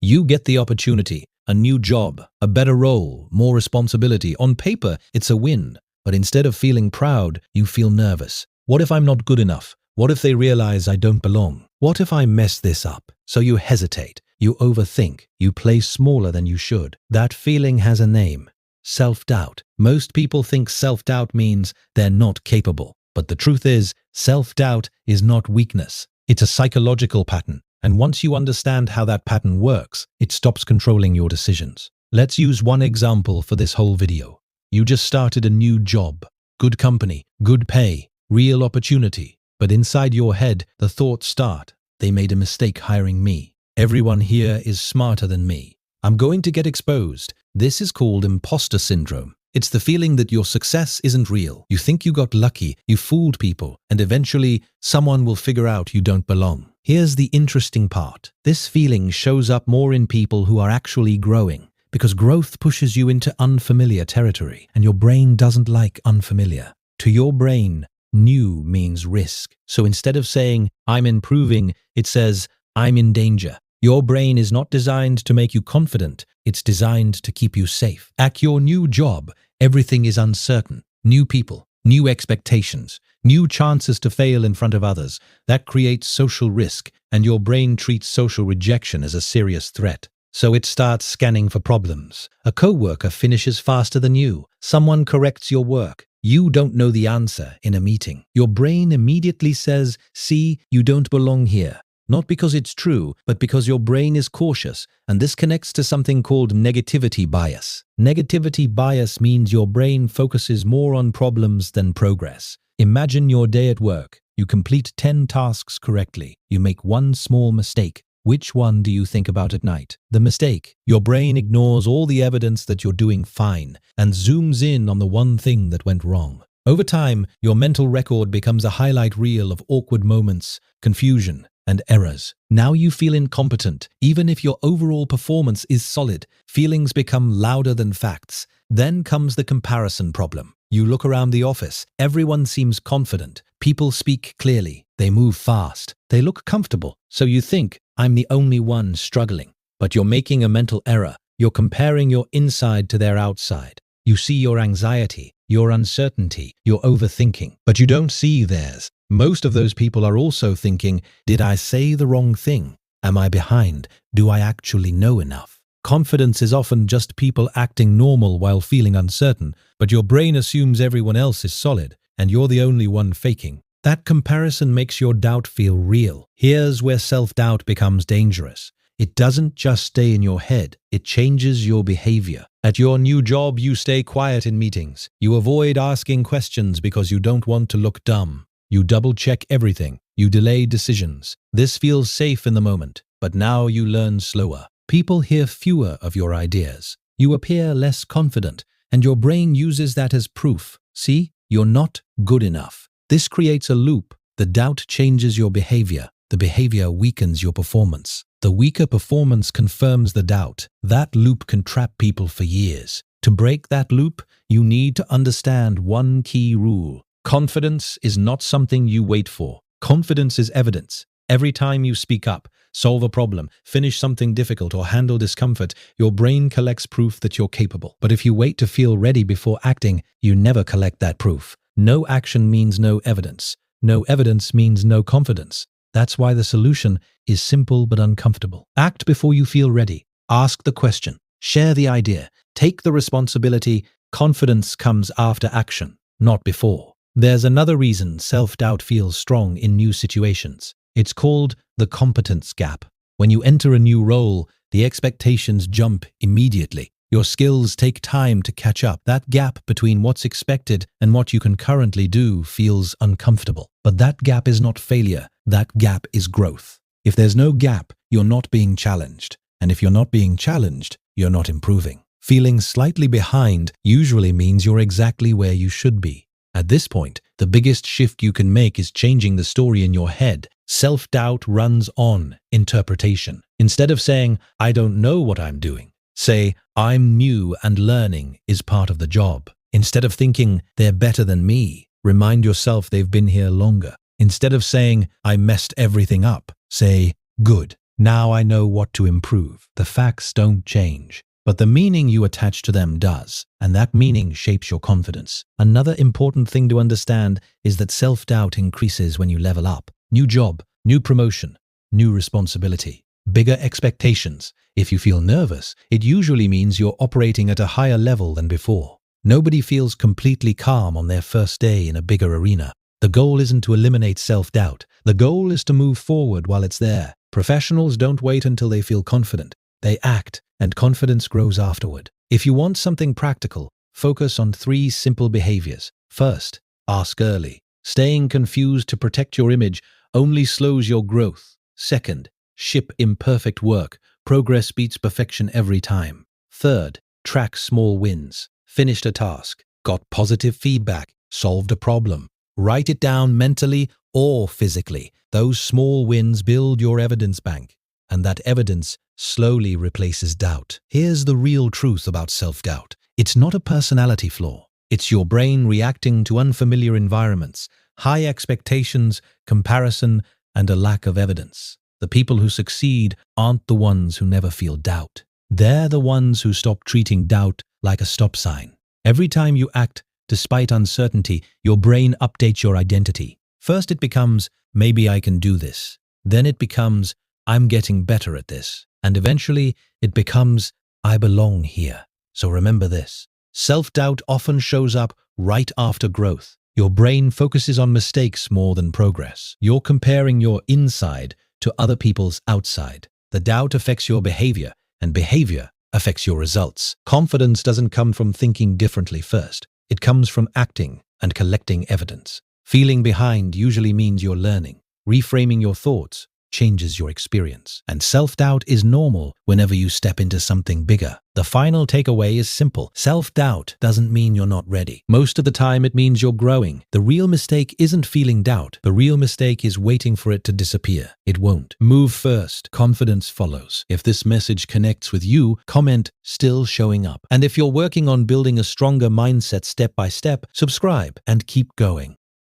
You get the opportunity, a new job, a better role, more responsibility. On paper, it's a win. But instead of feeling proud, you feel nervous. What if I'm not good enough? What if they realize I don't belong? What if I mess this up? So you hesitate, you overthink, you play smaller than you should. That feeling has a name: self-doubt. Most people think self-doubt means they're not capable. But the truth is, self-doubt is not weakness. It's a psychological pattern. And once you understand how that pattern works, it stops controlling your decisions. Let's use one example for this whole video. You just started a new job. Good company, good pay, real opportunity. But inside your head, the thoughts start: they made a mistake hiring me. Everyone here is smarter than me. I'm going to get exposed. This is called imposter syndrome. It's the feeling that your success isn't real. You think you got lucky, you fooled people, and eventually someone will figure out you don't belong. Here's the interesting part. This feeling shows up more in people who are actually growing, because growth pushes you into unfamiliar territory, and your brain doesn't like unfamiliar. To your brain, new means risk. So instead of saying, I'm improving, it says, I'm in danger. Your brain is not designed to make you confident. It's designed to keep you safe. At your new job, everything is uncertain. New people, new expectations, new chances to fail in front of others. That creates social risk, and your brain treats social rejection as a serious threat. So it starts scanning for problems. A coworker finishes faster than you. Someone corrects your work. You don't know the answer in a meeting. Your brain immediately says, see, you don't belong here. Not because it's true, but because your brain is cautious, and this connects to something called negativity bias. Negativity bias means your brain focuses more on problems than progress. Imagine your day at work. You complete 10 tasks correctly. You make one small mistake. Which one do you think about at night? The mistake. Your brain ignores all the evidence that you're doing fine and zooms in on the one thing that went wrong. Over time, your mental record becomes a highlight reel of awkward moments, confusion, and errors. Now you feel incompetent, even if your overall performance is solid. Feelings become louder than facts. Then comes the comparison problem. You look around the office. Everyone seems confident. People speak clearly. They move fast. They look comfortable. So you think, I'm the only one struggling. But you're making a mental error. You're comparing your inside to their outside. You see your anxiety, your uncertainty, your overthinking, but you don't see theirs. Most of those people are also thinking, did I say the wrong thing? Am I behind? Do I actually know enough? Confidence is often just people acting normal while feeling uncertain, but your brain assumes everyone else is solid, and you're the only one faking. That comparison makes your doubt feel real. Here's where self-doubt becomes dangerous. It doesn't just stay in your head, it changes your behavior. At your new job, you stay quiet in meetings. You avoid asking questions because you don't want to look dumb. You double-check everything. You delay decisions. This feels safe in the moment, but now you learn slower. People hear fewer of your ideas. You appear less confident, and your brain uses that as proof. See, you're not good enough. This creates a loop. The doubt changes your behavior. The behavior weakens your performance. The weaker performance confirms the doubt. That loop can trap people for years. To break that loop, you need to understand one key rule. Confidence is not something you wait for. Confidence is evidence. Every time you speak up, solve a problem, finish something difficult, or handle discomfort, your brain collects proof that you're capable. But if you wait to feel ready before acting, you never collect that proof. No action means no evidence. No evidence means no confidence. That's why the solution is simple but uncomfortable. Act before you feel ready. Ask the question. Share the idea. Take the responsibility. Confidence comes after action, not before. There's another reason self-doubt feels strong in new situations. It's called the competence gap. When you enter a new role, the expectations jump immediately. Your skills take time to catch up. That gap between what's expected and what you can currently do feels uncomfortable. But that gap is not failure. That gap is growth. If there's no gap, you're not being challenged. And if you're not being challenged, you're not improving. Feeling slightly behind usually means you're exactly where you should be. At this point, the biggest shift you can make is changing the story in your head. Self-doubt runs on interpretation. Instead of saying, I don't know what I'm doing, say, I'm new and learning is part of the job. Instead of thinking, they're better than me, remind yourself they've been here longer. Instead of saying, I messed everything up, say, good, Now I know what to improve. The facts don't change, but the meaning you attach to them does, and that meaning shapes your confidence. Another important thing to understand is that self-doubt increases when you level up. New job, new promotion, new responsibility, bigger expectations. If you feel nervous, it usually means you're operating at a higher level than before. Nobody feels completely calm on their first day in a bigger arena. The goal isn't to eliminate self-doubt. The goal is to move forward while it's there. Professionals don't wait until they feel confident. They act, and confidence grows afterward. If you want something practical, focus on 3 simple behaviors. First, ask early. Staying confused to protect your image only slows your growth. Second, ship imperfect work. Progress beats perfection every time. Third, track small wins. Finished a task, got positive feedback, solved a problem. Write it down mentally or physically. Those small wins build your evidence bank, and that evidence slowly replaces doubt. Here's the real truth about self-doubt. It's not a personality flaw. It's your brain reacting to unfamiliar environments, high expectations, comparison, and a lack of evidence. The people who succeed aren't the ones who never feel doubt. They're the ones who stop treating doubt like a stop sign. Every time you act despite uncertainty, your brain updates your identity. First it becomes, maybe I can do this. Then it becomes, I'm getting better at this. And eventually it becomes, I belong here. So remember this. Self-doubt often shows up right after growth. Your brain focuses on mistakes more than progress. You're comparing your inside to other people's outside. The doubt affects your behavior, and behavior affects your results. Confidence doesn't come from thinking differently first. It comes from acting and collecting evidence. Feeling behind usually means you're learning. Reframing your thoughts changes your experience. And self-doubt is normal whenever you step into something bigger. The final takeaway is simple. Self-doubt doesn't mean you're not ready. Most of the time it means you're growing. The real mistake isn't feeling doubt. The real mistake is waiting for it to disappear. It won't. Move first. Confidence follows. If this message connects with you, comment "still showing up." And if you're working on building a stronger mindset step by step, subscribe and keep going.